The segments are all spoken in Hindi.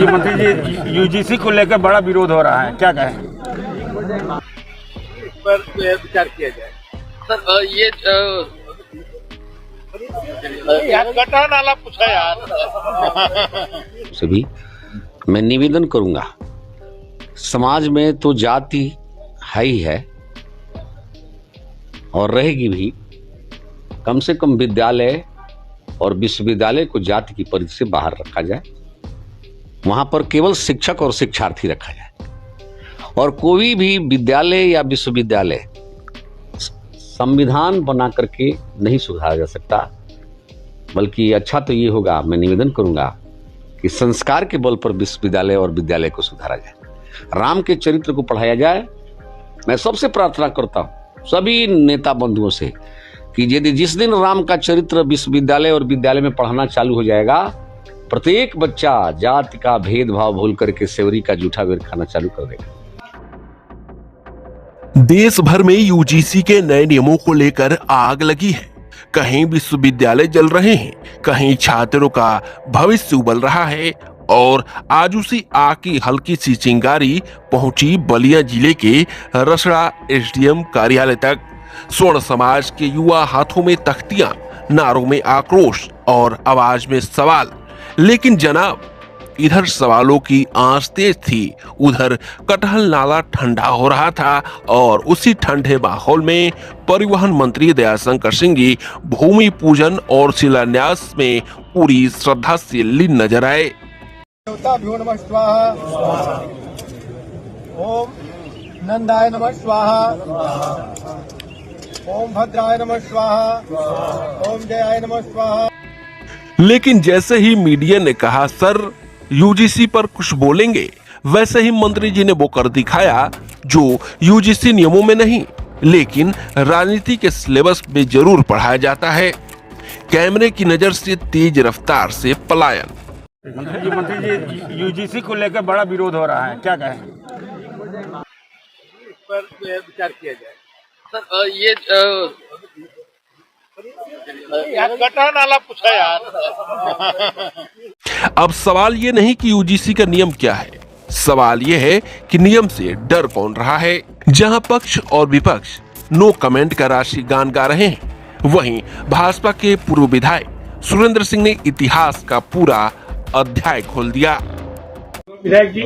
जी मंत्री जी, यूजीसी को लेकर बड़ा विरोध हो रहा है, क्या कहें? पर विचार किया जाए सर। ये गटर नाला पूछा यार। सभी मैं निवेदन करूंगा, समाज में तो जाति है ही है और रहेगी भी। कम से कम विद्यालय और विश्वविद्यालय को जाति की परिधि से बाहर रखा जाए। वहां पर केवल शिक्षक और शिक्षार्थी रखा जाए और कोई भी विद्यालय या विश्वविद्यालय संविधान बना करके नहीं सुधारा जा सकता। बल्कि अच्छा तो ये होगा, मैं निवेदन करूंगा कि संस्कार के बल पर विश्वविद्यालय और विद्यालय को सुधारा जाए, राम के चरित्र को पढ़ाया जाए। मैं सबसे प्रार्थना करता हूं सभी नेता बंधुओं से कि यदि जिस दिन राम का चरित्र विश्वविद्यालय और विद्यालय में पढ़ाना चालू हो जाएगा, प्रत्येक बच्चा जाति का भेदभाव भूल करके सेवरी का जूठा बेर खाना चालू कर देगा। देश भर में यूजीसी के नए नियमों को लेकर आग लगी है। कहीं विश्वविद्यालय जल रहे हैं, कहीं छात्रों का भविष्य उबल रहा है और आज उसी आग की हल्की सी चिंगारी पहुंची बलिया जिले के रसड़ा एसडीएम कार्यालय तक। स्वर्ण समाज के युवा हाथों में तख्तियां, नारों में आक्रोश और आवाज में सवाल। लेकिन जनाब, इधर सवालों की आंच तेज थी, उधर कटहल नाला ठंडा हो रहा था और उसी ठंडे माहौल में परिवहन मंत्री दयाशंकर सिंह जी भूमि पूजन और शिलान्यास में पूरी श्रद्धा से लीन नजर आए। नमः स्वाहा, ओम नंदाय नमः स्वाहा, ओम भद्राय नमः स्वाहा, ओम जयाय नमः स्वाहा। लेकिन जैसे ही मीडिया ने कहा सर यूजीसी पर कुछ बोलेंगे, वैसे ही मंत्री जी ने वो कर दिखाया जो यूजीसी नियमों में नहीं लेकिन राजनीति के सिलेबस में जरूर पढ़ाया जाता है। कैमरे की नजर से तेज रफ्तार से पलायन। जी मंत्री जी, यूजीसी को लेकर बड़ा विरोध हो रहा है, क्या कहें? पर विचार किया जाए सर। ये गटर नाला पूछा यार। अब सवाल ये नहीं कि यूजीसी का नियम क्या है, सवाल ये है कि नियम से डर कौन रहा है। जहां पक्ष और विपक्ष नो कमेंट का राशि गान गा रहे हैं, वहीं भाजपा के पूर्व विधायक सुरेंद्र सिंह ने इतिहास का पूरा अध्याय खोल दिया। विधायक जी,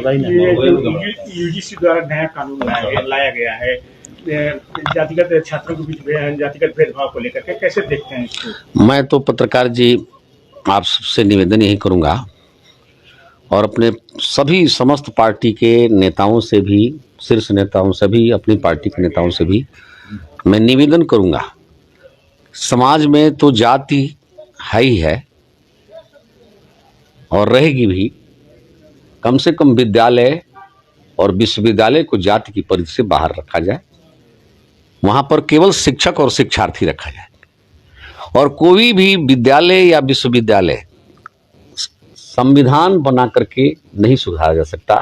यूजीसी द्वारा नया कानून लाया गया है जातिगत छात्रों के बीच जातिगत भेदभाव को लेकर के, कैसे देखते हैं इसको? मैं तो पत्रकार जी आपसे निवेदन यही करूंगा और अपने सभी समस्त पार्टी के नेताओं से भी, शीर्ष नेताओं से भी, अपनी पार्टी के नेताओं से भी मैं निवेदन करूंगा, समाज में तो जाति है ही है और रहेगी भी। कम से कम विद्यालय और विश्वविद्यालय को जाति की परिधि से बाहर रखा जाए। वहां पर केवल शिक्षक और शिक्षार्थी रखा जाए और कोई भी विद्यालय या विश्वविद्यालय संविधान बना करके नहीं सुधारा जा सकता।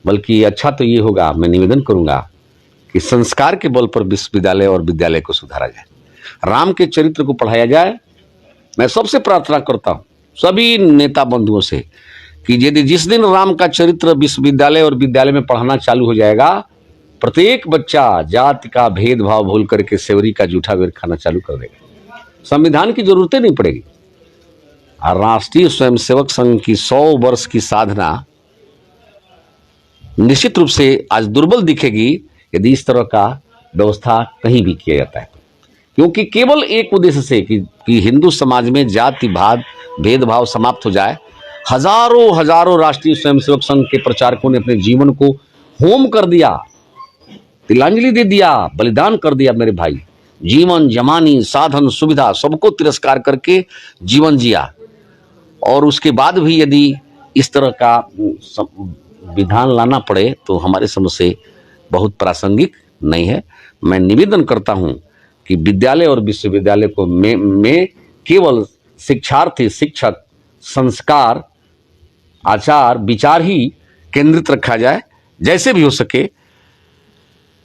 बल्कि अच्छा तो ये होगा, मैं निवेदन करूंगा कि संस्कार के बल पर विश्वविद्यालय और विद्यालय को सुधारा जाए, राम के चरित्र को पढ़ाया जाए। मैं सबसे प्रार्थना करता हूं सभी नेता बंधुओं से कि यदि जिस दिन राम का चरित्र विश्वविद्यालय और विद्यालय में पढ़ाना चालू हो जाएगा, प्रत्येक बच्चा जाति का भेदभाव भूल करके सेवरी का जूठा बेर खाना चालू कर देगा। संविधान की जरूरत नहीं पड़ेगी। और राष्ट्रीय स्वयंसेवक संघ की 100 वर्ष की साधना निश्चित रूप से आज दुर्बल दिखेगी यदि इस तरह का व्यवस्था कहीं भी किया जाता है। क्योंकि केवल एक उद्देश्य से कि हिंदू समाज में जाति भेदभाव समाप्त हो जाए, हजारों राष्ट्रीय स्वयंसेवक संघ के प्रचारकों ने अपने जीवन को होम कर दिया, तिलांजलि दे दिया, बलिदान कर दिया। मेरे भाई, जीवन जमानी साधन सुविधा सबको तिरस्कार करके जीवन जिया और उसके बाद भी यदि इस तरह का विधान लाना पड़े तो हमारे समझ से बहुत प्रासंगिक नहीं है। मैं निवेदन करता हूं कि विद्यालय और विश्वविद्यालय को में केवल शिक्षार्थी, शिक्षक, संस्कार, आचार, विचार ही केंद्रित रखा जाए। जैसे भी हो सके,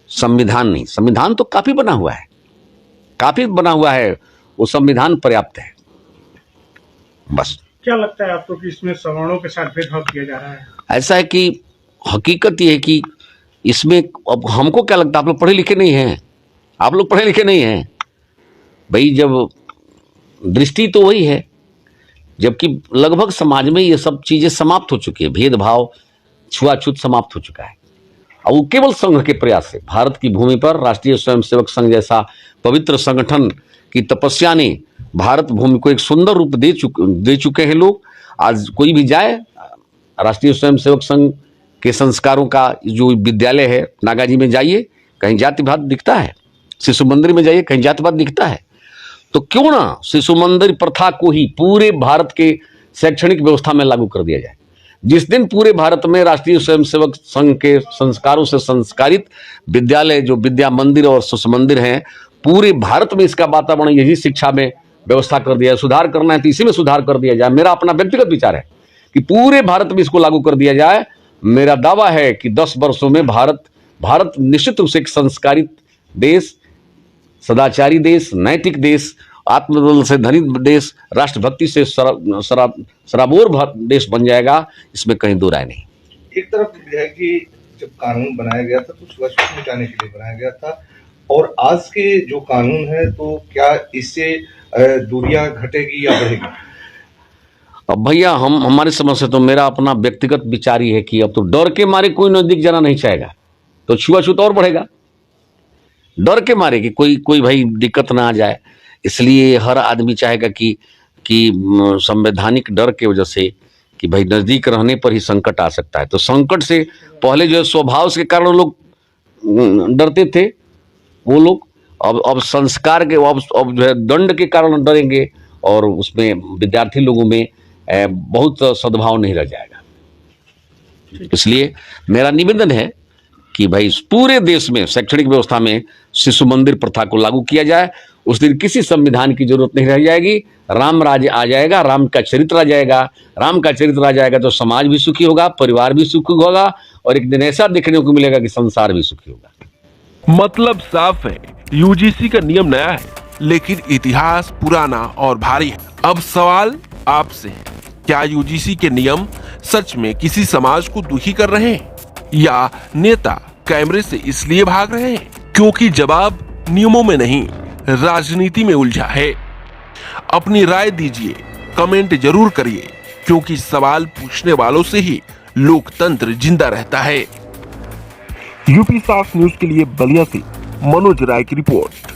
संविधान नहीं। संविधान तो काफी बना हुआ है, वो संविधान पर्याप्त है। बस। क्या लगता है आपको कि इसमें सवर्णों के साथ भेदभाव किया जा रहा है? ऐसा है कि हकीकत ये है कि इसमें अब हमको क्या लगता है, आप लोग पढ़े लिखे नहीं हैं, आप लोग पढ़े लिखे नहीं हैं भाई। जब दृष्टि तो वही है, जबकि लगभग समाज में ये सब चीजें समाप्त हो चुकी है, भेदभाव छुआछूत समाप्त हो चुका है। और वो केवल संघ के प्रयास से, भारत की भूमि पर राष्ट्रीय स्वयंसेवक संघ जैसा पवित्र संगठन की तपस्या ने भारत भूमि को एक सुंदर रूप दे चुके हैं लोग। आज कोई भी जाए, राष्ट्रीय स्वयंसेवक संघ के संस्कारों का जो विद्यालय है नागाजी में जाइए, कहीं जातिवाद दिखता है। शिशु मंदिर में जाइए, कहीं जातिवाद दिखता है। तो क्यों ना शिशु मंदिर प्रथा को ही पूरे भारत के शैक्षणिक व्यवस्था में लागू कर दिया जाए। जिस दिन पूरे भारत में राष्ट्रीय स्वयंसेवक संघ के संस्कारों से संस्कारित विद्यालय, जो विद्या मंदिर और शिशु मंदिर हैं, पूरे भारत में इसका वातावरण यही शिक्षा में व्यवस्था कर दिया, सुधार करना है तो इसी में सुधार कर दिया जाए। मेरा अपना व्यक्तिगत विचार है कि पूरे भारत में इसको लागू कर दिया जाए। मेरा दावा है कि 10 वर्षों में भारत निश्चित रूप से एक संस्कारित देश, सदाचारी देश, नैतिक देश, आत्मबल से धनी देश, राष्ट्रभक्ति से सराबोर देश बन जाएगा। इसमें कहीं दो राय नहीं। एक तरफ है कि जब कानून बनाया गया था तो छुआछूत मिटाने के लिए बनाया गया था, और आज के जो कानून है तो क्या इससे दूरियां घटेगी या बढ़ेगी? अब भैया हमारी समझ से तो मेरा अपना व्यक्तिगत विचार ही है कि अब तो डर के मारे कोई नजदीक जाना नहीं चाहेगा, तो छुआछूत और बढ़ेगा। डर के मारे कि कोई भाई दिक्कत ना आ जाए, इसलिए हर आदमी चाहेगा कि संवैधानिक डर के वजह से कि भाई नजदीक रहने पर ही संकट आ सकता है। तो संकट से पहले जो है स्वभाव के कारण लोग डरते थे, वो लोग अब संस्कार के अब जो है दंड के कारण डरेंगे, और उसमें विद्यार्थी लोगों में बहुत सद्भाव नहीं रह जाएगा। इसलिए मेरा निवेदन है कि भाई पूरे देश में शैक्षणिक व्यवस्था में शिशु मंदिर प्रथा को लागू किया जाए। उस दिन किसी संविधान की जरूरत नहीं रह जाएगी, राम राज्य आ जाएगा, राम का चरित्र आ जाएगा। राम का चरित्र आ जाएगा तो समाज भी सुखी होगा, परिवार भी सुखी होगा, और एक दिन ऐसा देखने को मिलेगा कि संसार भी सुखी होगा। मतलब साफ है, यूजीसी का नियम नया है लेकिन इतिहास पुराना और भारी है। अब सवाल आपसे है, क्या यूजीसी के नियम सच में किसी समाज को दुखी कर रहे हैं, या नेता कैमरे से इसलिए भाग रहे हैं क्योंकि जवाब नियमों में नहीं राजनीति में उलझा है? अपनी राय दीजिए, कमेंट जरूर करिए, क्योंकि सवाल पूछने वालों से ही लोकतंत्र जिंदा रहता है। यूपी 7 न्यूज के लिए बलिया से मनोज राय की रिपोर्ट।